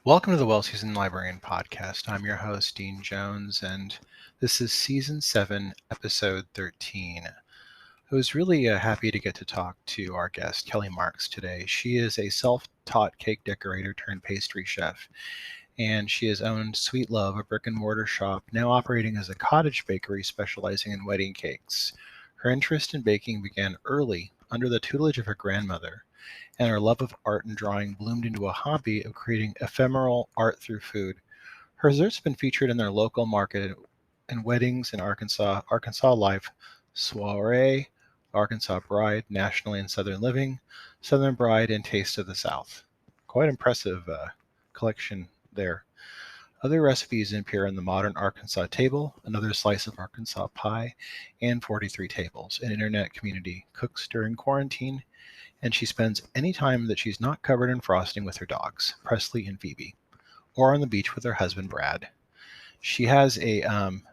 Welcome to the Well-Seasoned Librarian Podcast. I'm your host, Dean Jones, and this is Season 7, Episode 13. I was really happy to get to talk to our guest, Kelli Marks, today. She is a self-taught cake decorator turned pastry chef, and she has owned Sweet Love, a brick-and-mortar shop, now operating as a cottage bakery specializing in wedding cakes. Her interest in baking began early under the tutelage of her grandmother, and her love of art and drawing bloomed into a hobby of creating ephemeral art through food. Her desserts have been featured in their local market and weddings in Arkansas Life, Soiree, Arkansas Bride, Nationally and Southern Living, Southern Bride, and Taste of the South. Quite impressive collection there. Other recipes appear in the Modern Arkansas Table, Another Slice of Arkansas Pie, and 43 Tables, an internet community cooks during quarantine, and she spends any time that she's not covered in frosting with her dogs, Presley and Phoebe, or on the beach with her husband, Brad. She has a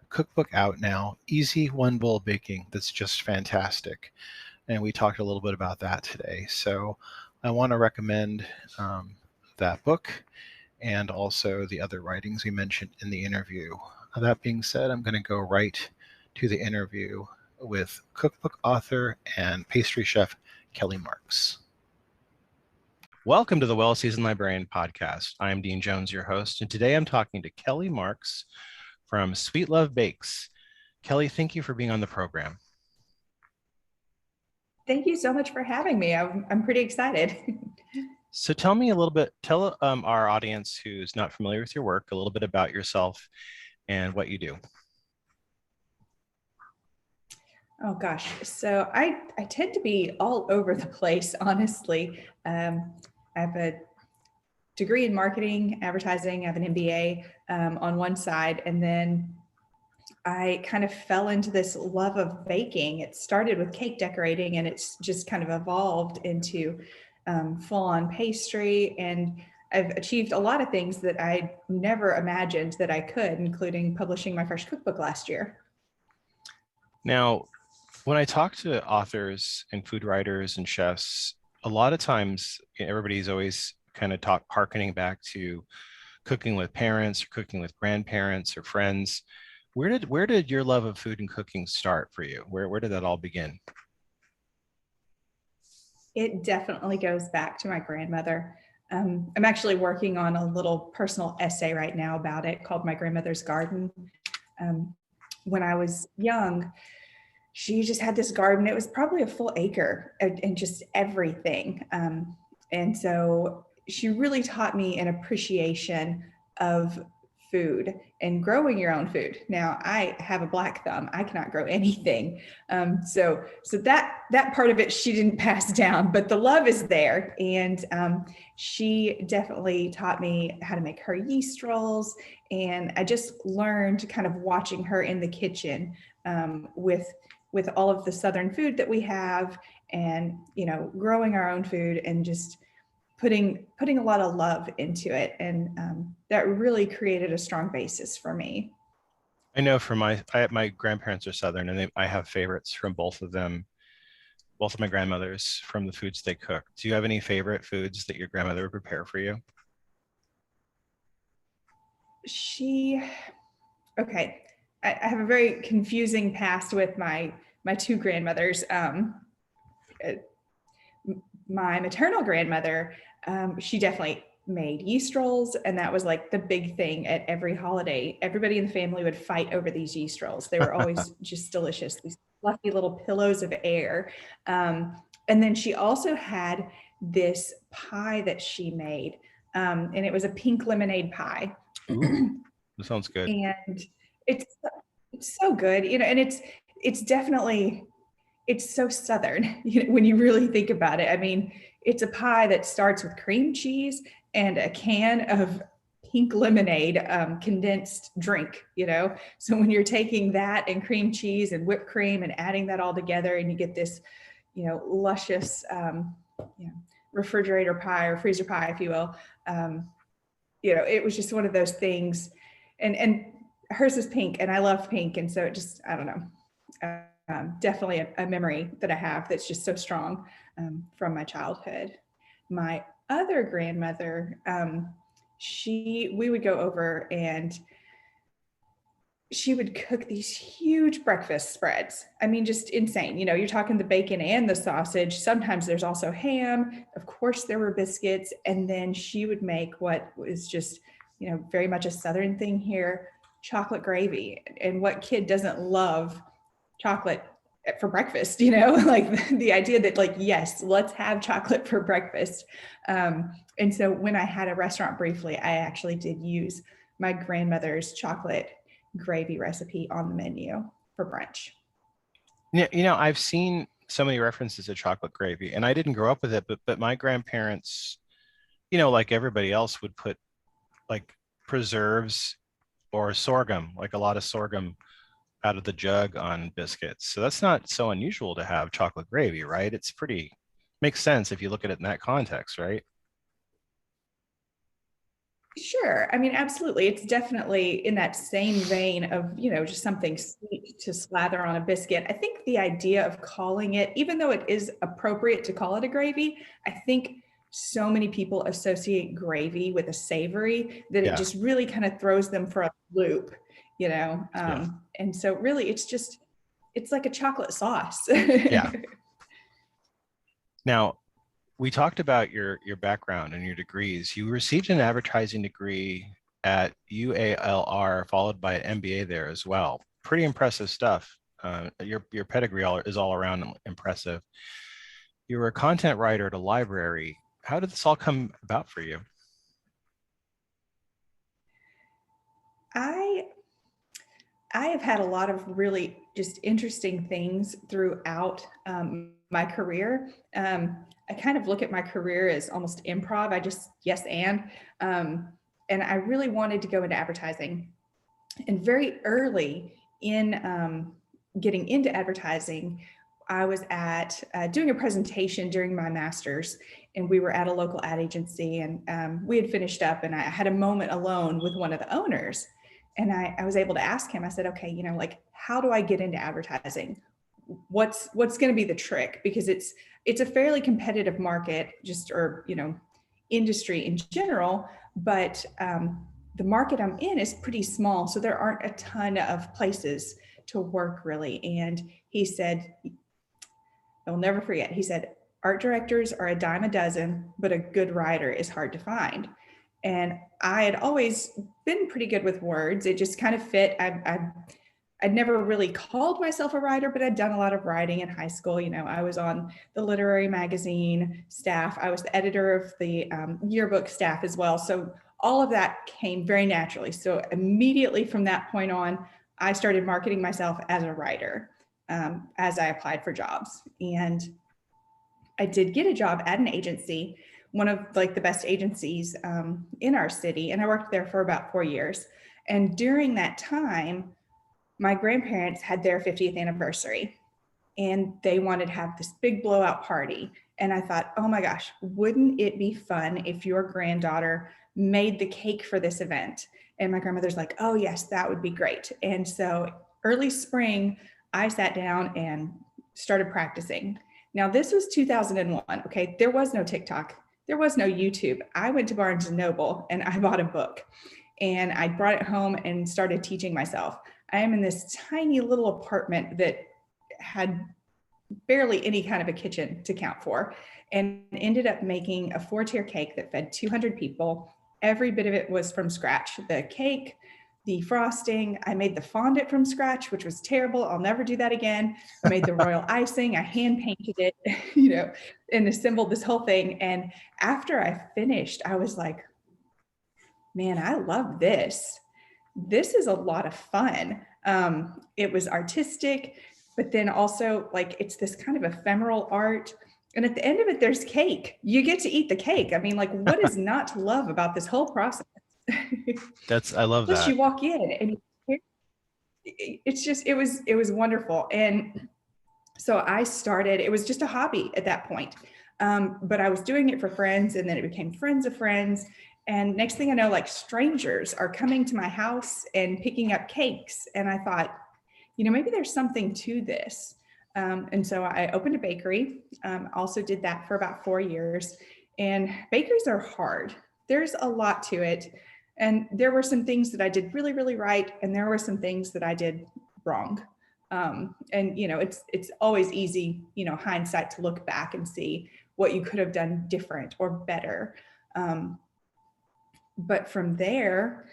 cookbook out now, Easy One Bowl Baking, that's just fantastic. And we talked a little bit about that today. So I want to recommend that book and also the other writings we mentioned in the interview. That being said, I'm going to go right to the interview with cookbook author and pastry chef Kelli Marks. Welcome to the Well-Seasoned Librarian Podcast. I'm Dean Jones, your host, and today I'm talking to Kelli Marks from Sweet Love Bakes. Kelli, thank you for being on the program. Thank you so much for having me. I'm pretty excited. So tell me a little bit, tell our audience who's not familiar with your work a little bit about yourself and what you do. Oh gosh, so I tend to be all over the place, honestly. I have a degree in marketing, advertising, I have an MBA on one side, and then I kind of fell into this love of baking. It started with cake decorating, and it's just kind of evolved into full-on pastry, and I've achieved a lot of things that I never imagined that I could, including publishing my first cookbook last year. Now, when I talk to authors and food writers and chefs, a lot of times everybody's always kind of harkening back to cooking with parents or cooking with grandparents or friends. Where did your love of food and cooking start for you? Where did that all begin? It definitely goes back to my grandmother. I'm actually working on a little personal essay right now about it called My Grandmother's Garden. When I was young, she just had this garden. It was probably a full acre and just everything. And so she really taught me an appreciation of food and growing your own food. Now I have a black thumb. I cannot grow anything. So that part of it, she didn't pass down, but the love is there. And she definitely taught me how to make her yeast rolls. And I just learned kind of watching her in the kitchen with all of the Southern food that we have, and, you know, growing our own food and just putting a lot of love into it. And that really created a strong basis for me. I know for my grandparents are Southern, and I have favorites from both of them, both of my grandmothers, from the foods they cook. Do you have any favorite foods that your grandmother would prepare for you? Okay. I have a very confusing past with my two grandmothers. My maternal grandmother, she definitely made yeast rolls, and that was like the big thing at every holiday. Everybody in the family would fight over these yeast rolls. They were always just delicious, these fluffy little pillows of air. And then she also had this pie that she made, and it was a pink lemonade pie. Ooh, that sounds good. And it's so good, you know, and it's definitely, it's so Southern, you know, when you really think about it. I mean, it's a pie that starts with cream cheese and a can of pink lemonade, condensed drink, you know? So when you're taking that and cream cheese and whipped cream and adding that all together, and you get this, you know, luscious, you know, refrigerator pie or freezer pie, if you will. You know, it was just one of those things. And hers is pink, and I love pink. And so it just, I don't know, definitely a memory that I have that's just so strong from my childhood. My other grandmother, we would go over and she would cook these huge breakfast spreads. I mean, just insane. You know, you're talking the bacon and the sausage. Sometimes there's also ham. Of course, there were biscuits. And then she would make what was just, you know, very much a Southern thing here, chocolate gravy. And what kid doesn't love chocolate for breakfast, you know, like the idea that like, yes, let's have chocolate for breakfast. And so when I had a restaurant briefly, I actually did use my grandmother's chocolate gravy recipe on the menu for brunch. Yeah, I've seen so many references to chocolate gravy, and I didn't grow up with it, but my grandparents, like everybody else, would put like preserves or sorghum, like a lot of sorghum out of the jug on biscuits. So that's not so unusual to have chocolate gravy, right? It's pretty makes sense if you look at it in that context, right? Sure. I mean, absolutely. It's definitely in that same vein of, you know, just something sweet to slather on a biscuit. I think the idea of calling it, even though it is appropriate to call it a gravy, I think so many people associate gravy with a savory that it Yeah, just really kind of throws them for a loop, you know? yeah, And so really it's like a chocolate sauce. yeah. Now, we talked about your background and your degrees. You received an advertising degree at UALR, followed by an MBA there as well. Pretty impressive stuff. Your pedigree is all around impressive. You were a content writer at a library. How did this all come about for you? I I have had a lot of really just interesting things throughout my career. I kind of look at my career as almost improv. I just yes um, and I really wanted to go into advertising. And very early in getting into advertising, I was at doing a presentation during my master's, and we were at a local ad agency, and we had finished up, and I had a moment alone with one of the owners, and I was able to ask him. I said, "Okay, you know, like, how do I get into advertising? What's going to be the trick? Because it's a fairly competitive market, just or you know, industry in general, but the market I'm in is pretty small, so there aren't a ton of places to work really." And he said, I'll never forget, he said, art directors are a dime a dozen, but a good writer is hard to find. And I had always been pretty good with words. It just kind of fit. I'd never really called myself a writer, but I'd done a lot of writing in high school. You know, I was on the literary magazine staff. I was the editor of the yearbook staff as well. So all of that came very naturally. So immediately from that point on, I started marketing myself as a writer as I applied for jobs. And I did get a job at an agency, one of like the best agencies in our city. And I worked there for about 4 years. And during that time, my grandparents had their 50th anniversary and they wanted to have this big blowout party. And I thought, oh my gosh, wouldn't it be fun if your granddaughter made the cake for this event? And my grandmother's like, oh, yes, that would be great. And so early spring, I sat down and started practicing. Now, this was 2001. Okay. There was no TikTok, there was no YouTube. I went to Barnes and Noble and I bought a book and I brought it home and started teaching myself. I am in this tiny little apartment that had barely any kind of a kitchen to count for, and ended up making a 4-tier cake that fed 200 people. Every bit of it was from scratch. The cake, the frosting, I made the fondant from scratch, which was terrible. I'll never do that again. I made the royal icing. I hand painted it, you know, and assembled this whole thing. And after I finished, I was like, man, I love this. This is a lot of fun. It was artistic, but then also like it's this kind of ephemeral art. And at the end of it, there's cake. You get to eat the cake. I mean, like, what is not to love about this whole process? I love Plus, that. you walk in and it's just it was wonderful. And so I started. It was just a hobby at that point, but I was doing it for friends, and then it became friends of friends. And next thing I know, like strangers are coming to my house and picking up cakes. And I thought, you know, maybe there's something to this. And so I opened a bakery, also did that for about 4 years. And bakeries are hard. there's a lot to it. And there were some things that I did really, really right. And there were some things that I did wrong. And it's always easy, hindsight, to look back and see what you could have done different or better. But from there,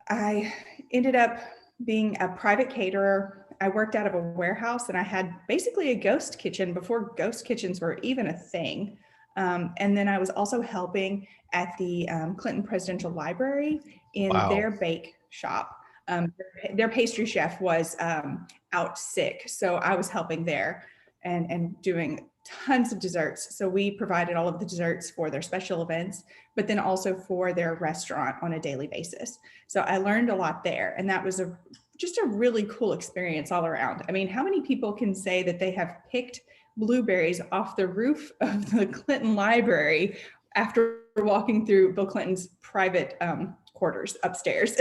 I ended up being a private caterer. I worked out of a warehouse, and I had basically a ghost kitchen before ghost kitchens were even a thing. And then I was also helping at the Clinton Presidential Library in Wow. their bake shop. Their pastry chef was out sick, so I was helping there and doing tons of desserts. So we provided all of the desserts for their special events, but then also for their restaurant on a daily basis. So I learned a lot there, and that was just a really cool experience all around. I mean, how many people can say that they have picked blueberries off the roof of the Clinton Library after walking through Bill Clinton's private quarters upstairs?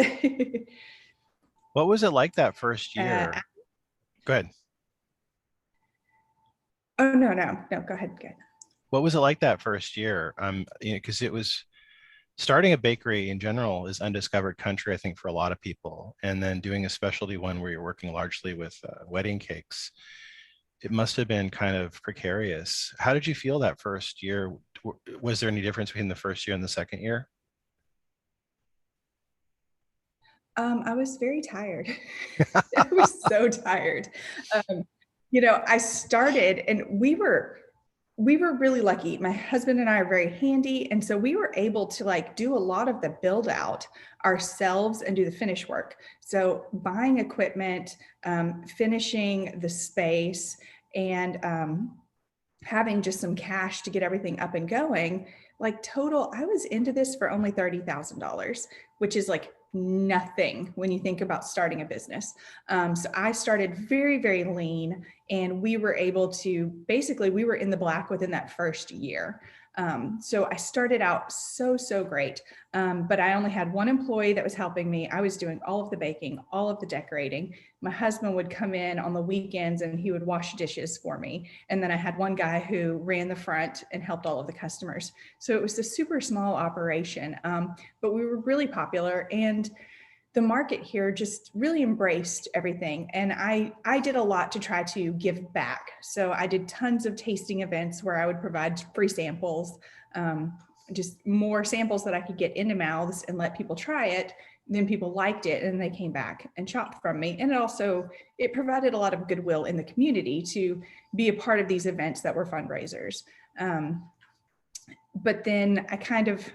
What was it like that first uh, year? Go ahead. oh, no, go ahead. Go ahead. What was it like that first year? Because it was starting a bakery in general is undiscovered country, I think, for a lot of people. And then doing a specialty one where you're working largely with wedding cakes, it must have been kind of precarious. How did you feel that first year? Was there any difference between the first year and the second year? I was very tired. I was so tired. Um, I started, and we were really lucky. My husband and I are very handy, and so we were able to like do a lot of the build out ourselves and do the finish work. So buying equipment, finishing the space, and having just some cash to get everything up and going. Like total, I was into this for only $30,000, which is like nothing when you think about starting a business. So I started very, very lean, and we were able to basically, we were in the black within that first year. So I started out so great, but I only had one employee that was helping me. I was doing all of the baking, all of the decorating. My husband would come in on the weekends and he would wash dishes for me. And then I had one guy who ran the front and helped all of the customers. So it was a super small operation, but we were really popular, and the market here just really embraced everything. And I did a lot to try to give back. So I did tons of tasting events where I would provide free samples, just more samples that I could get into mouths and let people try it. Then people liked it and they came back and shopped from me. And it provided a lot of goodwill in the community to be a part of these events that were fundraisers. But then I kind of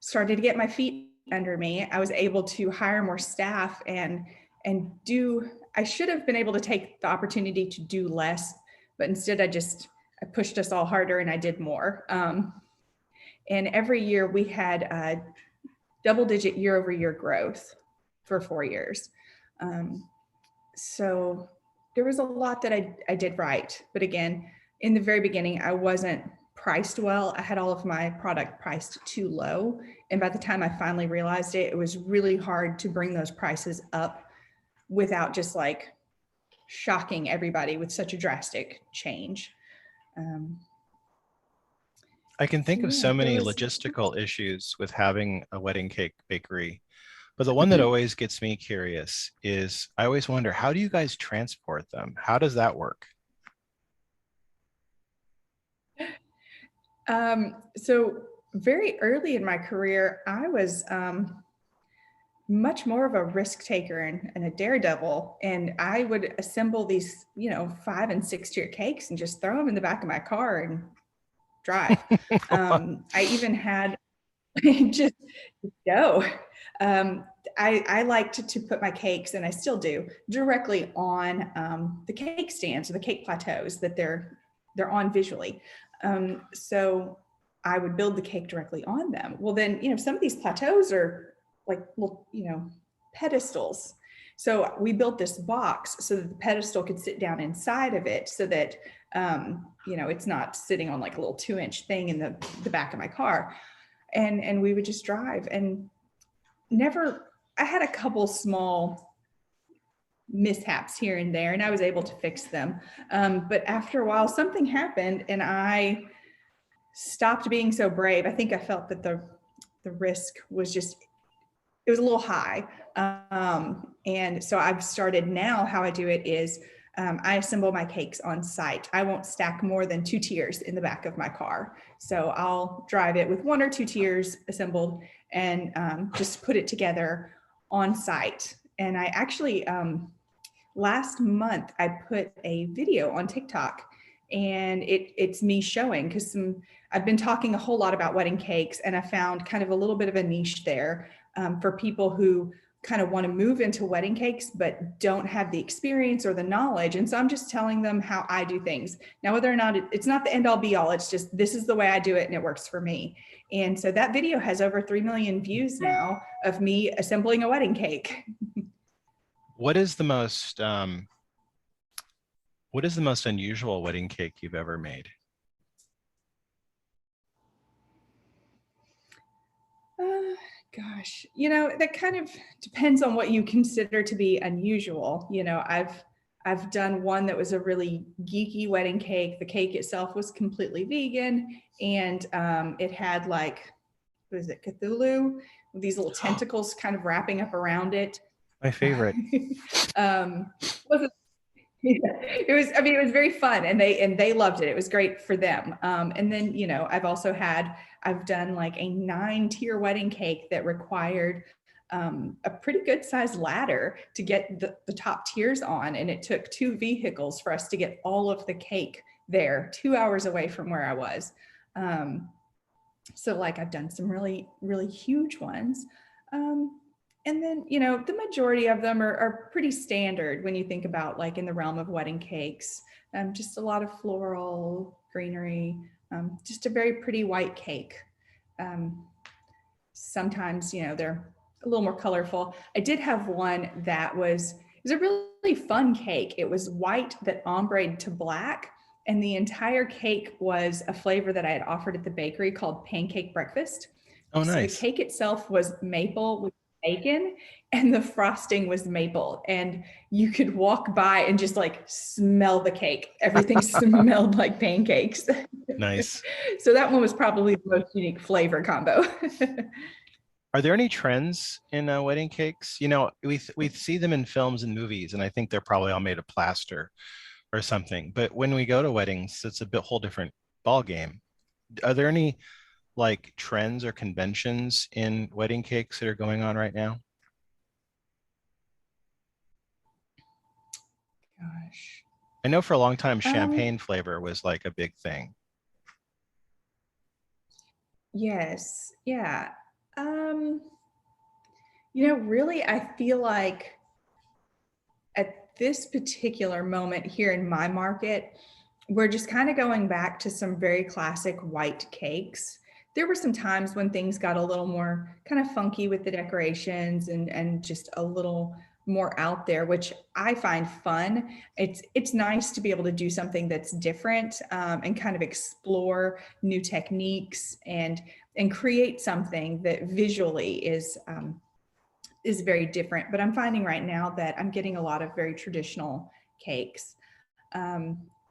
started to get my feet under me. I was able to hire more staff and I should have been able to take the opportunity to do less, but instead I pushed us all harder and I did more. And every year we had a double-digit year-over-year growth for 4 years. So there was a lot that I did right. But again, in the very beginning, I wasn't priced well. I had all of my product priced too low. And by the time I finally realized it, it was really hard to bring those prices up without just like shocking everybody with such a drastic change. I can think of Yeah, so many logistical issues with having a wedding cake bakery. But the one that always gets me curious is I always wonder, how do you guys transport them? How does that work? So very early in my career, I was much more of a risk taker and a daredevil. And I would assemble these, 5 and 6 tier cakes and just throw them in the back of my car and drive. I even had just go. I liked to put my cakes, and I still do, directly on the cake stands or the cake plateaus that they're on visually. So I would build the cake directly on them. Well, then, some of these plateaus are like little, pedestals. So we built this box so that the pedestal could sit down inside of it, so that it's not sitting on like a little 2-inch thing in the back of my car. And we would just drive, and I had a couple small mishaps here and there, and I was able to fix them. But after a while, something happened and I stopped being so brave. I think I felt that the risk was just, it was a little high. And so I've started now, how I do it is I assemble my cakes on site. I won't stack more than 2 tiers in the back of my car. So I'll drive it with 1 or 2 tiers assembled and just put it together on site. And I actually, last month, I put a video on TikTok, and it's me showing, because I've been talking a whole lot about wedding cakes, and I found kind of a little bit of a niche there for people who kind of want to move into wedding cakes but don't have the experience or the knowledge. And so I'm just telling them how I do things. Now, whether or not it's not the end all be all, it's just, this is the way I do it and it works for me. And so that video has over 3 million views now of me assembling a wedding cake. What is the most unusual wedding cake you've ever made? Gosh, that kind of depends on what you consider to be unusual. I've done one that was a really geeky wedding cake. The cake itself was completely vegan, and it had like, what is it, Cthulhu, with these little tentacles kind of wrapping up around it. My favorite. It was, I mean, it was very fun, and they loved it. It was great for them. And then, I've done like a 9-tier wedding cake that required a pretty good sized ladder to get the top tiers on. And it took 2 vehicles for us to get all of the cake there, 2 hours away from where I was. So like I've done some really, really huge ones. And then, the majority of them are pretty standard when you think about like in the realm of wedding cakes. Just a lot of floral, greenery, just a very pretty white cake. Sometimes, they're a little more colorful. I did have one that was a really fun cake. It was white that ombre'd to black. And the entire cake was a flavor that I had offered at the bakery called pancake breakfast. Oh, nice. So the cake itself was maple with bacon, and the frosting was maple, and you could walk by and just like smell the cake. Everything smelled like pancakes. Nice. So that one was probably the most unique flavor combo. Are there any trends in wedding cakes? We see them in films and movies, and I think they're probably all made of plaster or something. But when we go to weddings, it's a whole different ball game. Are there any like trends or conventions in wedding cakes that are going on right now? Gosh. I know for a long time champagne flavor was like a big thing. Yes. Yeah. Really, I feel like at this particular moment here in my market, we're just kind of going back to some very classic white cakes. There were some times when things got a little more kind of funky with the decorations and just a little more out there, which I find fun. It's nice to be able to do something that's different and kind of explore new techniques and create something that visually is very different. But I'm finding right now that I'm getting a lot of very traditional cakes.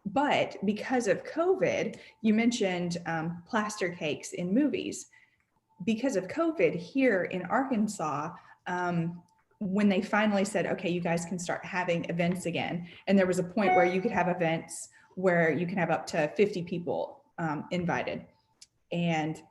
But because of COVID, you mentioned plaster cakes in movies. Because of COVID here in Arkansas, when they finally said, okay, you guys can start having events again. And there was a point where you could have events where you can have up to 50 people invited. And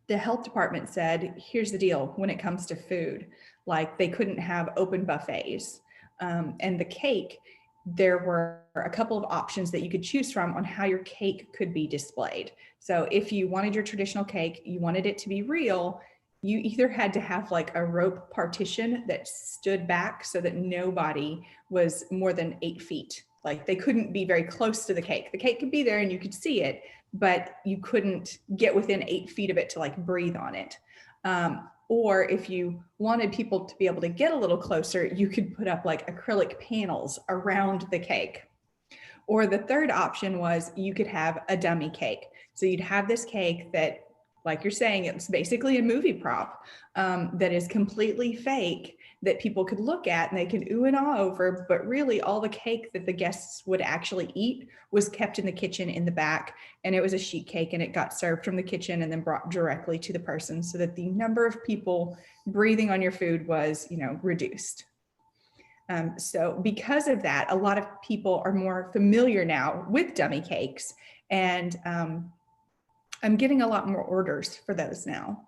the health department said, here's the deal when it comes to food, like they couldn't have open buffets. And the cake, there were a couple of options that you could choose from on how your cake could be displayed. So if you wanted your traditional cake, you wanted it to be real, you either had to have like a rope partition that stood back so that nobody was more than 8 feet. Like they couldn't be very close to the cake. The cake could be there and you could see it, but you couldn't get within 8 feet of it to like breathe on it. Or if you wanted people to be able to get a little closer, you could put up like acrylic panels around the cake. Or the third option was you could have a dummy cake. So you'd have this cake that like you're saying, it was basically a movie prop that is completely fake that people could look at and they could ooh and ah over, but really all the cake that the guests would actually eat was kept in the kitchen in the back, and it was a sheet cake, and it got served from the kitchen and then brought directly to the person so that the number of people breathing on your food was, reduced. So because of that, a lot of people are more familiar now with dummy cakes, and I'm getting a lot more orders for those now.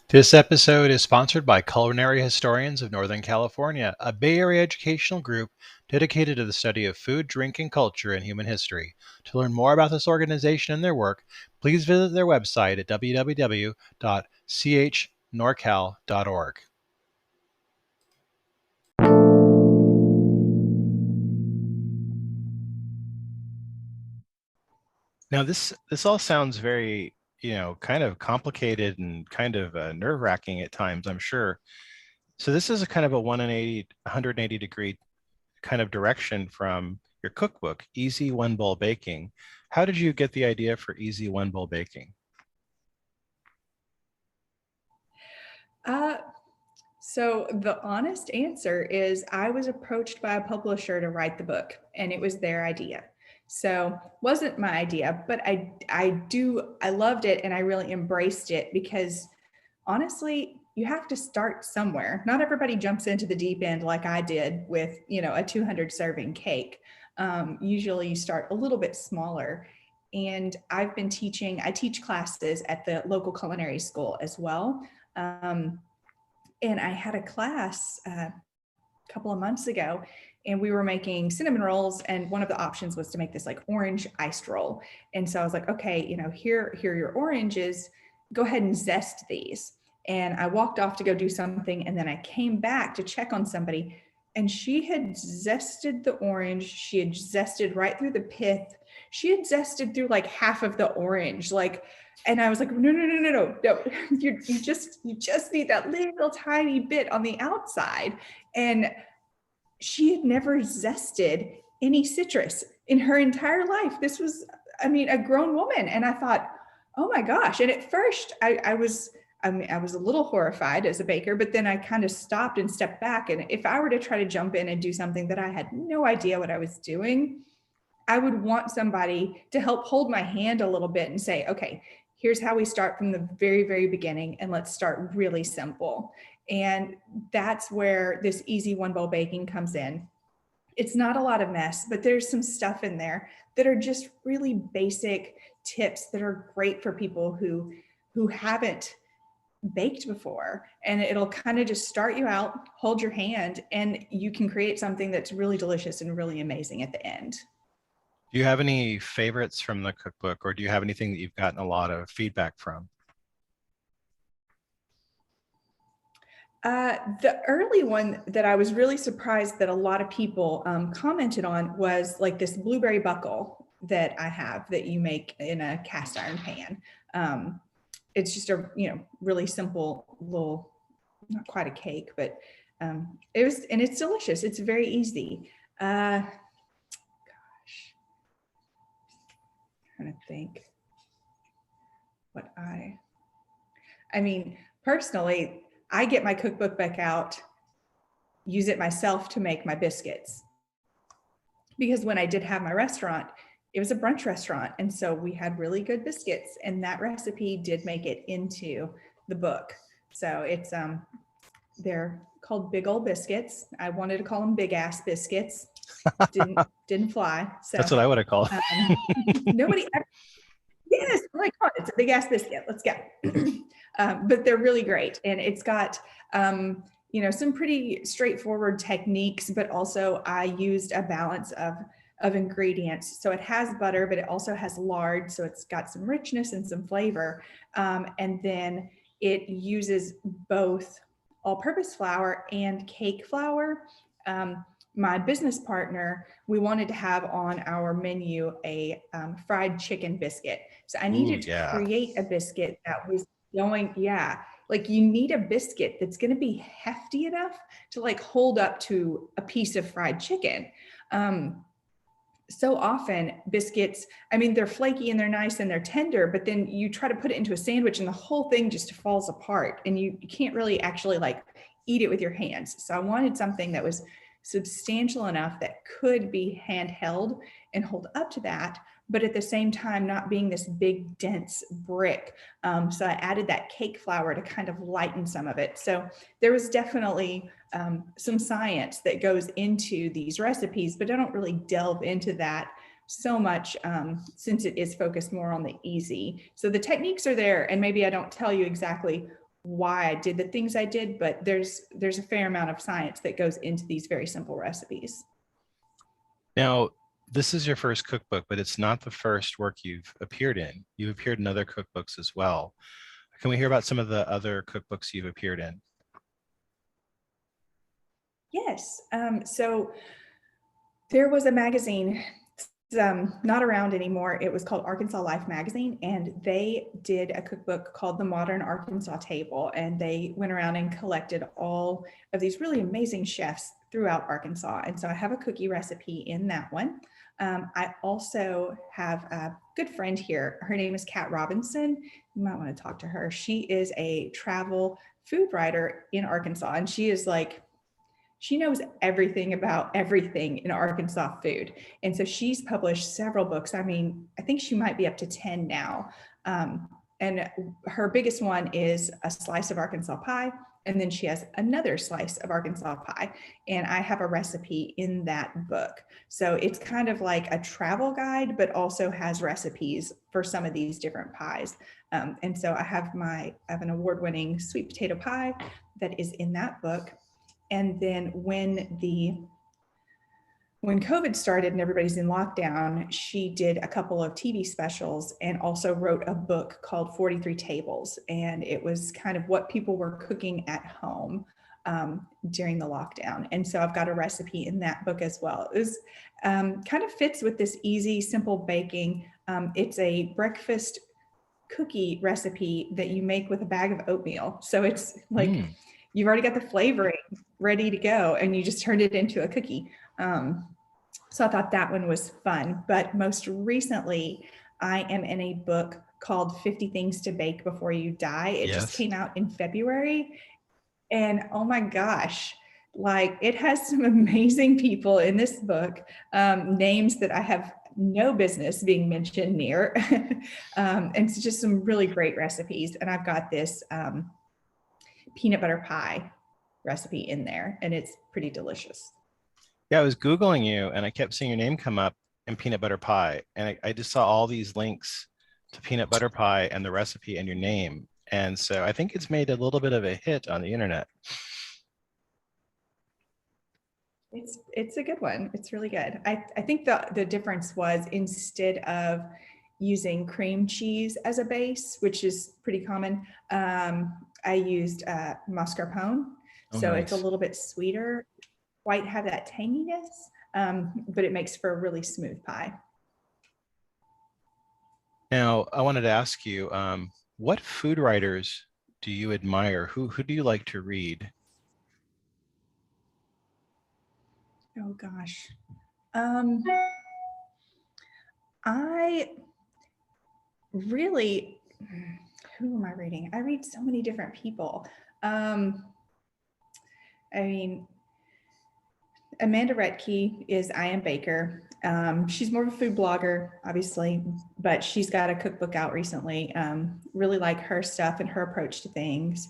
This episode is sponsored by Culinary Historians of Northern California, a Bay Area educational group dedicated to the study of food, drink, and culture in human history. To learn more about this organization and their work, please visit their website at www.chnorcal.org. Now, this all sounds very, kind of complicated and kind of nerve-wracking at times, I'm sure. So this is a kind of a 180 degree kind of direction from your cookbook, Easy One Bowl Baking. How did you get the idea for Easy One Bowl Baking? So the honest answer is I was approached by a publisher to write the book, and it was their idea. So wasn't my idea, but I loved it, and I really embraced it because honestly, you have to start somewhere. Not everybody jumps into the deep end like I did with, a 200 serving cake. Usually you start a little bit smaller. And I teach classes at the local culinary school as well. And I had a class a couple of months ago, and we were making cinnamon rolls, and one of the options was to make this like orange iced roll. And so I was like, okay, here are your oranges, go ahead and zest these. And I walked off to go do something, and then I came back to check on somebody, and she had zested the orange. She had zested right through the pith. She had zested through like half of the orange, and I was like, no. You just need that little tiny bit on the outside. And she had never zested any citrus in her entire life. This was, a grown woman. And I thought, oh my gosh. And at first I was a little horrified as a baker, but then I kind of stopped and stepped back. And if I were to try to jump in and do something that I had no idea what I was doing, I would want somebody to help hold my hand a little bit and say, okay, here's how we start from the very, very beginning, and let's start really simple. And that's where this Easy One Bowl Baking comes in. It's not a lot of mess, but there's some stuff in there that are just really basic tips that are great for people who haven't baked before. And it'll kind of just start you out, hold your hand, and you can create something that's really delicious and really amazing at the end. Do you have any favorites from the cookbook, or do you have anything that you've gotten a lot of feedback from? The early one that I was really surprised that a lot of people commented on was like this blueberry buckle that I have that you make in a cast iron pan. It's just a really simple little, not quite a cake, but it's delicious. It's very easy. Gosh, I'm trying to think what personally, I get my cookbook back out, use it myself to make my biscuits. Because when I did have my restaurant, it was a brunch restaurant. And so we had really good biscuits, and that recipe did make it into the book. So it's, they're called big old biscuits. I wanted to call them big ass biscuits. Didn't fly. So that's what I would have called. Nobody ever, yes, like, oh, it's a big ass biscuit. Let's go. But they're really great. And it's got, some pretty straightforward techniques, but also I used a balance of ingredients. So it has butter, but it also has lard. So it's got some richness and some flavor. And then it uses both all-purpose flour and cake flour. My business partner, we wanted to have on our menu a fried chicken biscuit. So I needed to create a biscuit that was going, like you need a biscuit that's going to be hefty enough to like hold up to a piece of fried chicken. So often biscuits, I mean, they're flaky and they're nice and they're tender, but then you try to put it into a sandwich and the whole thing just falls apart and you can't really actually like eat it with your hands. So I wanted something that was substantial enough that could be handheld and hold up to that, but at the same time not being this big dense brick. So I added that cake flour to kind of lighten some of it. So there was definitely some science that goes into these recipes, but I don't really delve into that so much since it is focused more on the easy. So the techniques are there, and maybe I don't tell you exactly why I did the things I did, but there's a fair amount of science that goes into these very simple recipes. Now, this is your first cookbook, but it's not the first work you've appeared in. You've appeared in other cookbooks as well. Can we hear about some of the other cookbooks you've appeared in? Yes. So there was a magazine, not around anymore. It was called Arkansas Life Magazine, and they did a cookbook called The Modern Arkansas Table. And they went around and collected all of these really amazing chefs throughout Arkansas. And so I have a cookie recipe in that one. I also have a good friend here. Her name is Kat Robinson. You might want to talk to her. She is a travel food writer in Arkansas, and she is like, she knows everything about everything in Arkansas food. And so she's published several books. I mean, I think she might be up to 10 now. And her biggest one is A Slice of Arkansas Pie. And then she has another slice of Arkansas pie. And I have a recipe in that book. So it's kind of like a travel guide, but also has recipes for some of these different pies. And so I have an award-winning sweet potato pie that is in that book. And then when COVID started and everybody's in lockdown, she did a couple of TV specials and also wrote a book called 43 Tables. And it was kind of what people were cooking at home during the lockdown. And so I've got a recipe in that book as well. It was kind of fits with this easy, simple baking. It's a breakfast cookie recipe that you make with a bag of oatmeal. So it's like, you've already got the flavoring ready to go and you just turned it into a cookie. So I thought that one was fun. But most recently, I am in a book called 50 Things to Bake Before You Die. It just came out in February. And oh my gosh, like it has some amazing people in this book, names that I have no business being mentioned near. And it's just some really great recipes. And I've got this peanut butter pie recipe in there, and it's pretty delicious. Yeah, I was Googling you and I kept seeing your name come up in peanut butter pie. And I just saw all these links to peanut butter pie and the recipe and your name. And so I think it's made a little bit of a hit on the internet. It's a good one. It's really good. I think the difference was instead of using cream cheese as a base, which is pretty common, I used mascarpone. So nice. It's a little bit sweeter, quite have that tanginess, but it makes for a really smooth pie. Now, I wanted to ask you, what food writers do you admire? Who do you like to read? Oh gosh. I really, who am I reading? I read so many different people. I mean, Amanda Retke is I Am Baker. She's more of a food blogger, obviously, but she's got a cookbook out recently. Really like her stuff and her approach to things,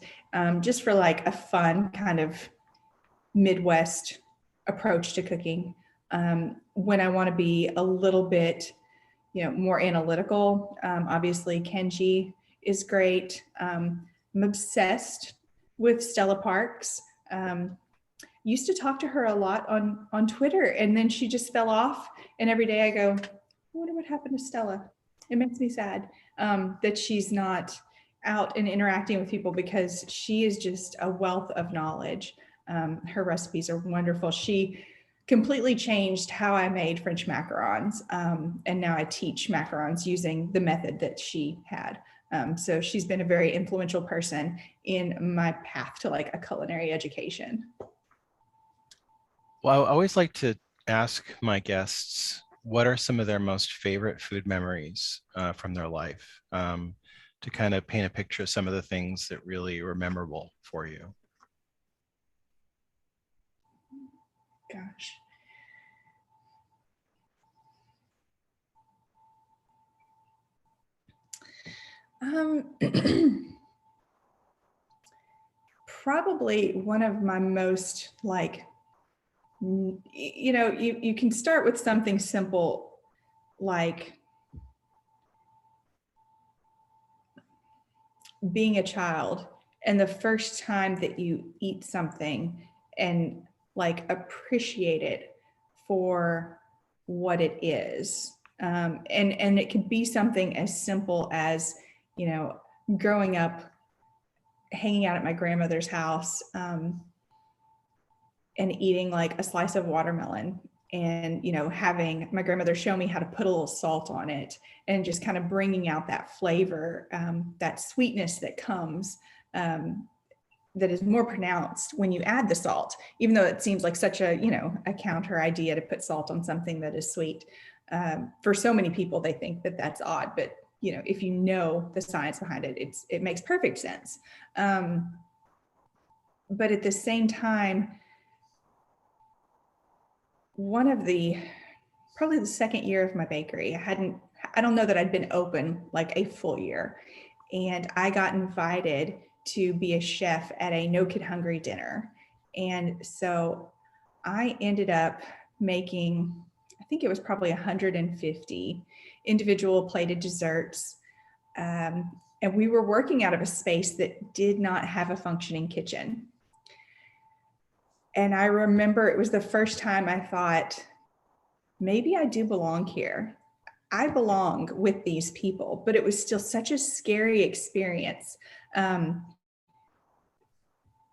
just for like a fun kind of Midwest approach to cooking. When I want to be a little bit, more analytical, obviously Kenji is great. I'm obsessed with Stella Parks. Used to talk to her a lot on Twitter, and then she just fell off. And every day I go, I wonder what happened to Stella. It makes me sad that she's not out and interacting with people, because she is just a wealth of knowledge. Her recipes are wonderful. She completely changed how I made French macarons. And now I teach macarons using the method that she had. So she's been a very influential person in my path to like a culinary education. Well, I always like to ask my guests what are some of their most favorite food memories from their life, to kind of paint a picture of some of the things that really were memorable for you. Gosh. Probably one of my most you can start with something simple like being a child and the first time that you eat something and like appreciate it for what it is. And it could be something as simple as, growing up, hanging out at my grandmother's house, and eating like a slice of watermelon and having my grandmother show me how to put a little salt on it and just kind of bringing out that flavor, that sweetness that comes, that is more pronounced when you add the salt, even though it seems like such a counter idea to put salt on something that is sweet. For so many people, they think that that's odd, but if you know the science behind it, it makes perfect sense. But at the same time, probably the second year of my bakery, I don't know that I'd been open like a full year. And I got invited to be a chef at a No Kid Hungry dinner. And so I ended up making, I think it was probably 150 individual plated desserts. And we were working out of a space that did not have a functioning kitchen. And I remember it was the first time I thought, maybe I do belong here. I belong with these people, but it was still such a scary experience,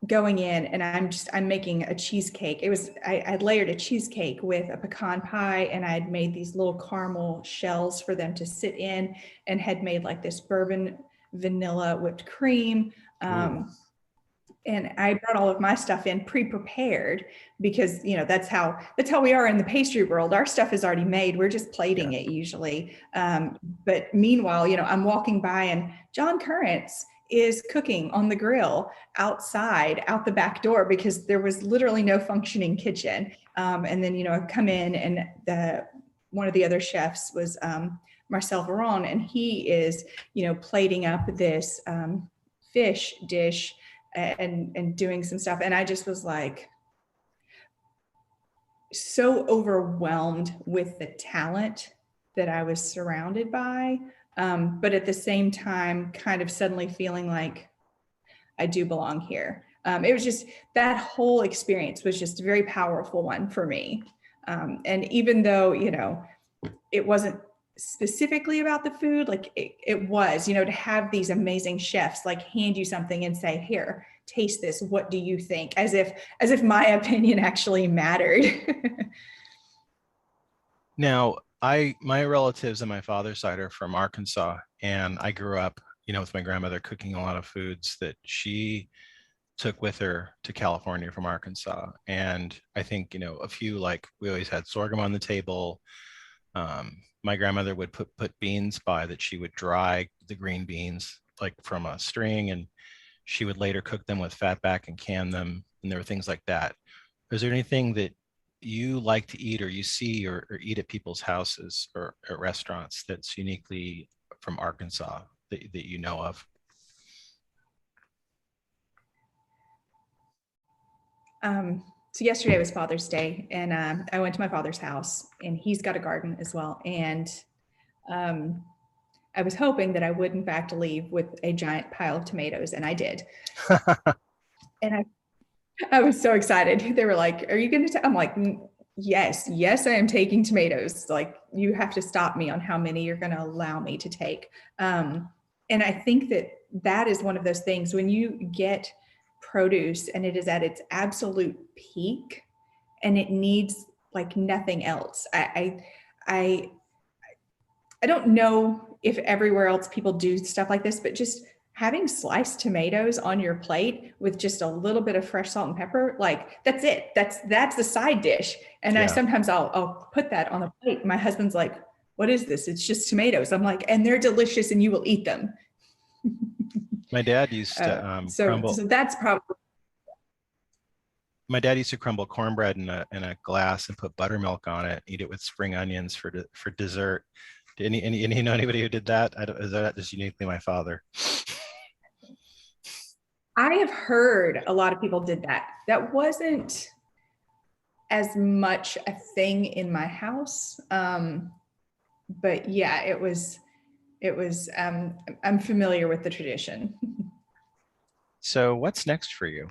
going in, and I'm making a cheesecake. I'd layered a cheesecake with a pecan pie, and I had made these little caramel shells for them to sit in, and had made like this bourbon vanilla whipped cream. And I brought all of my stuff in pre-prepared because that's how we are in the pastry world. Our stuff is already made. We're just plating it usually. But meanwhile, I'm walking by and John Currents is cooking on the grill outside, out the back door, because there was literally no functioning kitchen. And then I come in, and one of the other chefs was Marcel Veron, and he is plating up this fish dish and doing some stuff. And I just was like so overwhelmed with the talent that I was surrounded by. But at the same time, kind of suddenly feeling like I do belong here. It was just, that whole experience was just a very powerful one for me. And even though, it wasn't specifically about the food, like it was, to have these amazing chefs like hand you something and say, here, taste this, what do you think, as if my opinion actually mattered. Now, my relatives on my father's side are from Arkansas, and I grew up, with my grandmother cooking a lot of foods that she took with her to California from Arkansas. And I think, a few, like we always had sorghum on the table. My grandmother would put beans by that she would dry the green beans like from a string, and she would later cook them with fatback and can them. And there were things like that. Is there anything that you like to eat or you see or eat at people's houses or at restaurants that's uniquely from Arkansas that you know of? So yesterday was Father's Day, and I went to my father's house, and he's got a garden as well. And I was hoping that I would in fact leave with a giant pile of tomatoes, and I did. And I was so excited. They were like, "Are you going to?" I'm like, yes, I am taking tomatoes. Like, you have to stop me on how many you're going to allow me to take. And I think that is one of those things when you get produce and it is at its absolute peak and it needs like nothing else. I don't know if everywhere else people do stuff like this, but just having sliced tomatoes on your plate with just a little bit of fresh salt and pepper, like that's it. That's the side dish. And Yeah. I'll put that on the plate. My husband's like, what is this? It's just tomatoes. I'm like, and they're delicious and you will eat them. My dad used to crumble. So that's probably. My dad used to crumble cornbread in a glass and put buttermilk on it. Eat it with spring onions for dessert. Did any know anybody who did that? Is that just uniquely my father? I have heard a lot of people did that. That wasn't as much a thing in my house. But yeah, it was, I'm familiar with the tradition. So what's next for you?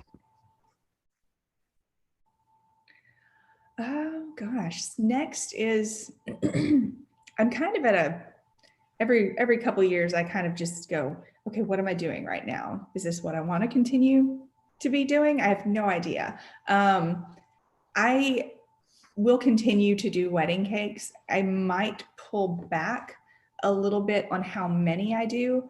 Oh gosh, next is, I'm kind of at every couple of years, I kind of just go, okay, what am I doing right now? Is this what I want to continue to be doing? I have no idea. I will continue to do wedding cakes. I might pull back a little bit on how many I do,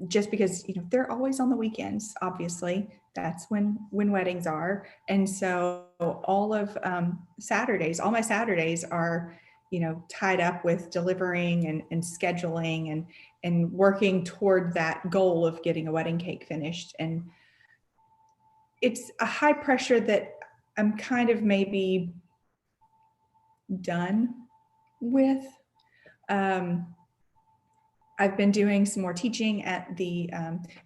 just because they're always on the weekends. Obviously, that's when weddings are, and so all of Saturdays, all my Saturdays are tied up with delivering and scheduling and working toward that goal of getting a wedding cake finished. And it's a high pressure that I'm kind of maybe done with. I've been doing some more teaching at the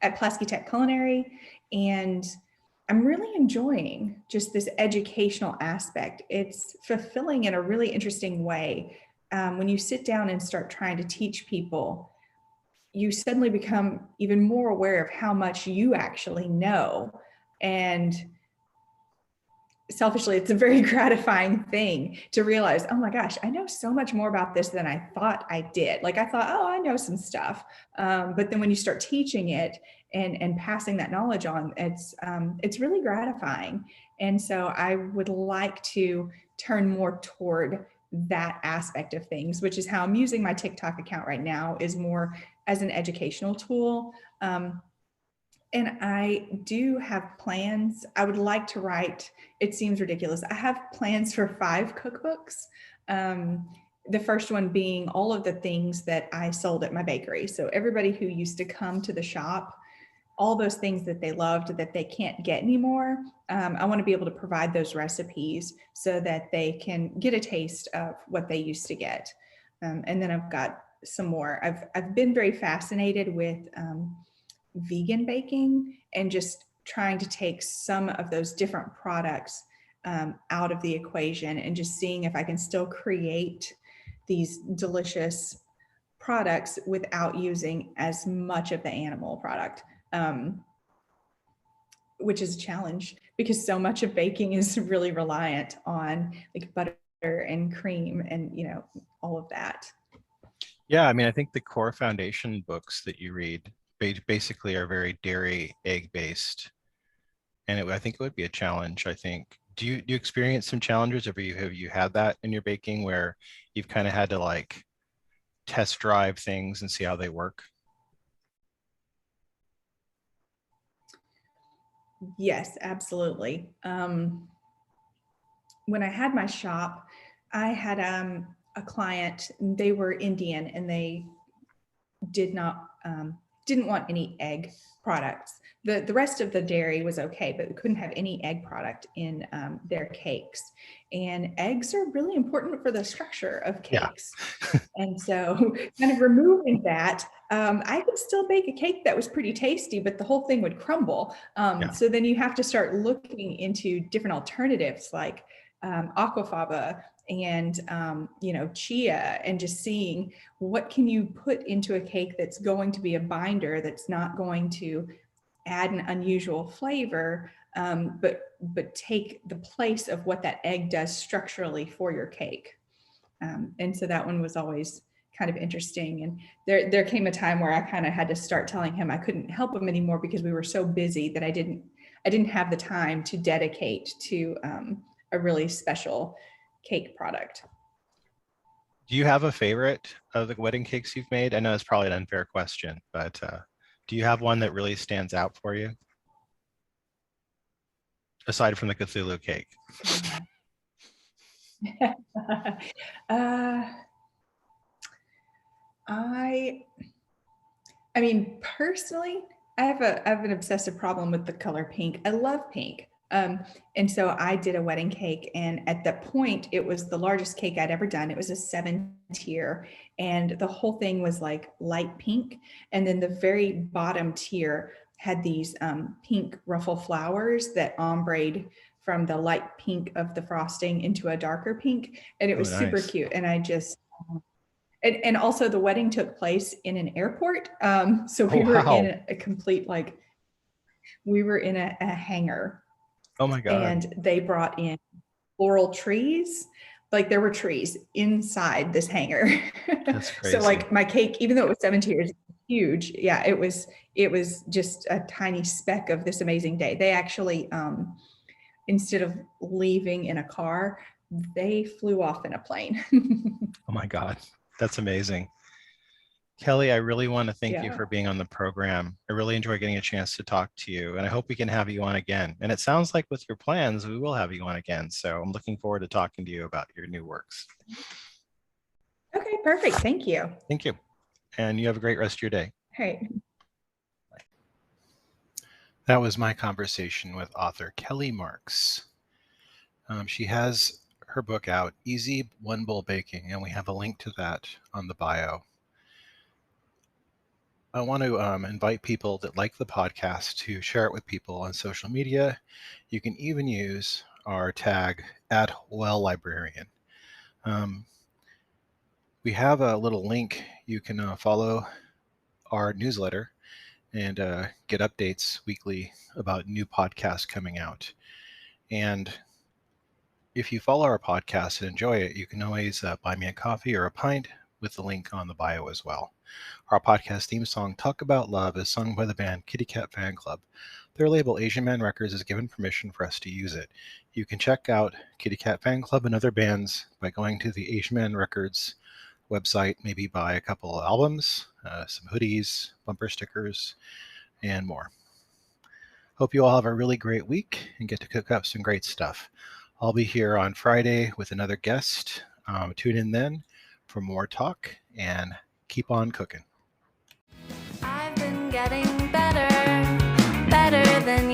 at Plasky Tech Culinary, and I'm really enjoying just this educational aspect. It's fulfilling in a really interesting way. When you sit down and start trying to teach people, you suddenly become even more aware of how much you actually know. And selfishly, it's a very gratifying thing to realize, oh my gosh, I know so much more about this than I thought I did. Like I thought, oh, I know some stuff. But then when you start teaching it and passing that knowledge on, it's really gratifying. And so I would like to turn more toward that aspect of things, which is how I'm using my TikTok account right now, is more as an educational tool. And I do have plans. I would like to write, it seems ridiculous. I have plans for 5 cookbooks. The first one being all of the things that I sold at my bakery. So everybody who used to come to the shop, all those things that they loved that they can't get anymore. I want to be able to provide those recipes so that they can get a taste of what they used to get. And then I've got some more. I've been very fascinated with vegan baking and just trying to take some of those different products out of the equation and just seeing if I can still create these delicious products without using as much of the animal product, which is a challenge because so much of baking is really reliant on like butter and cream and all of that. Yeah, I mean, I think the core foundation books that you read basically are very dairy, egg based, and I think it would be a challenge. I think. Do you experience some challenges? Have you had that in your baking where you've kind of had to like test drive things and see how they work? Yes, absolutely. When I had my shop, I had a client. They were Indian and they didn't want any egg products. The rest of the dairy was okay, but we couldn't have any egg product in their cakes. And eggs are really important for the structure of Yeah. cakes. And so kind of removing that, I could still bake a cake that was pretty tasty, but the whole thing would crumble. Yeah. So then you have to start looking into different alternatives like aquafaba and chia, and just seeing what can you put into a cake that's going to be a binder, that's not going to add an unusual flavor, but take the place of what that egg does structurally for your cake. And so that one was always kind of interesting. And there came a time where I kind of had to start telling him I couldn't help him anymore because we were so busy that I didn't have the time to dedicate to a really special cake product. Do you have a favorite of the wedding cakes you've made? I know it's probably an unfair question, but Do you have one that really stands out for you? Aside from the Cthulhu cake. I mean, personally, I have an obsessive problem with the color pink. I love pink. And so I did a wedding cake, and at that point, it was the largest cake I'd ever done. It was a 7-tier, and the whole thing was like light pink. And then the very bottom tier had these pink ruffle flowers that ombrayed from the light pink of the frosting into a darker pink. And it was super cute. And I just, and also the wedding took place in an airport. So we were in a complete, like, we were in a hangar. Oh my God. And they brought in floral trees. Like, there were trees inside this hangar. That's crazy. So like my cake, even though it was 7 tiers, huge. Yeah, it was just a tiny speck of this amazing day. They actually, instead of leaving in a car, they flew off in a plane. Oh my God. That's amazing. Kelli, I really want to thank you for being on the program. I really enjoy getting a chance to talk to you, and I hope we can have you on again. And it sounds like with your plans, we will have you on again. So I'm looking forward to talking to you about your new works. Okay, perfect. Thank you. Thank you. And you have a great rest of your day. Hey. That was my conversation with author Kelli Marks. She has her book out, Easy One Bowl Baking, and we have a link to that on the bio. I want to invite people that like the podcast to share it with people on social media. You can even use our tag @WellLibrarian. We have a little link. You can follow our newsletter and get updates weekly about new podcasts coming out. And if you follow our podcast and enjoy it, you can always buy me a coffee or a pint with the link on the bio as well. Our podcast theme song, Talk About Love, is sung by the band Kitty Cat Fan Club. Their label, Asian Man Records, has given permission for us to use it. You can check out Kitty Cat Fan Club and other bands by going to the Asian Man Records website, maybe buy a couple of albums, some hoodies, bumper stickers, and more. Hope you all have a really great week and get to cook up some great stuff. I'll be here on Friday with another guest. Tune in then for more talk, and keep on cooking. I've been getting better than